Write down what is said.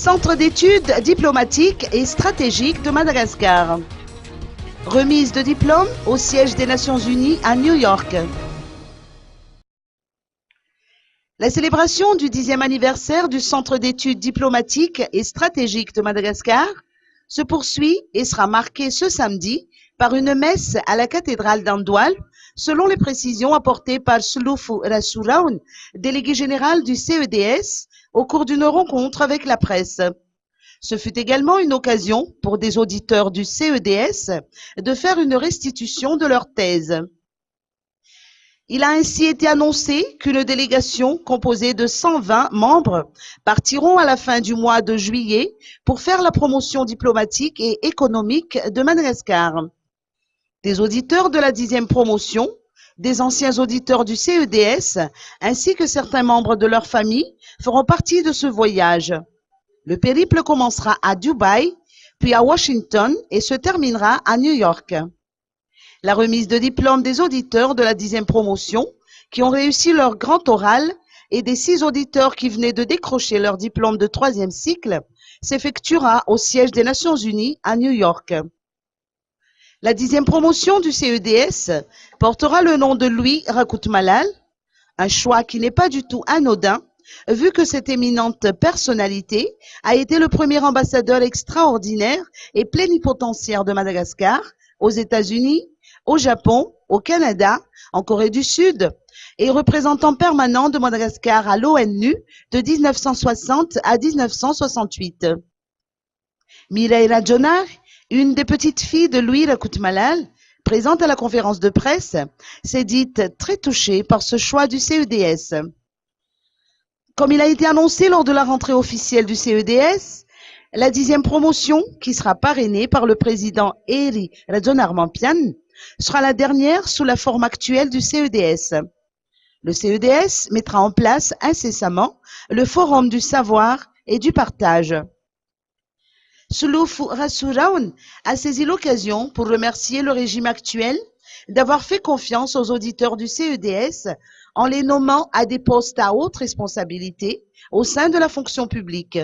Centre d'études diplomatiques et stratégiques de Madagascar. Remise de diplôme au siège des Nations Unies à New York. La célébration du 10e anniversaire du Centre d'études diplomatiques et stratégiques de Madagascar se poursuit et sera marquée ce samedi par une messe à la cathédrale d'Andoual, selon les précisions apportées par Souloufou Rassouraoun, délégué général du CEDS, au cours d'une rencontre avec la presse. Ce fut également une occasion pour des auditeurs du CEDS de faire une restitution de leur thèse. Il a ainsi été annoncé qu'une délégation composée de 120 membres partiront à la fin du mois de juillet pour faire la promotion diplomatique et économique de Madagascar. Des auditeurs de la 10e promotion, des anciens auditeurs du CEDS, ainsi que certains membres de leur famille feront partie de ce voyage. Le périple commencera à Dubaï, puis à Washington et se terminera à New York. La remise de diplôme des auditeurs de la 10e promotion qui ont réussi leur grand oral et des 6 auditeurs qui venaient de décrocher leur diplôme de 3e cycle s'effectuera au siège des Nations Unies à New York. La 10e promotion du CEDS portera le nom de Louis Rakhout-Malal, un choix qui n'est pas du tout anodin, vu que cette éminente personnalité a été le premier ambassadeur extraordinaire et plénipotentiaire de Madagascar aux États-Unis, au Japon, au Canada, en Corée du Sud, et représentant permanent de Madagascar à l'ONU de 1960 à 1968. Mireille Radjonar, une des petites filles de Louis Rakhout-Malal, présente à la conférence de presse, s'est dite très touchée par ce choix du CEDS. Comme il a été annoncé lors de la rentrée officielle du CEDS, la 10e promotion, qui sera parrainée par le président Heri Radjonar-Mampian, sera la dernière sous la forme actuelle du CEDS. Le CEDS mettra en place incessamment le Forum du savoir et du partage. Souloufou Rassouraoun a saisi l'occasion pour remercier le régime actuel d'avoir fait confiance aux auditeurs du CEDS en les nommant à des postes à haute responsabilité au sein de la fonction publique.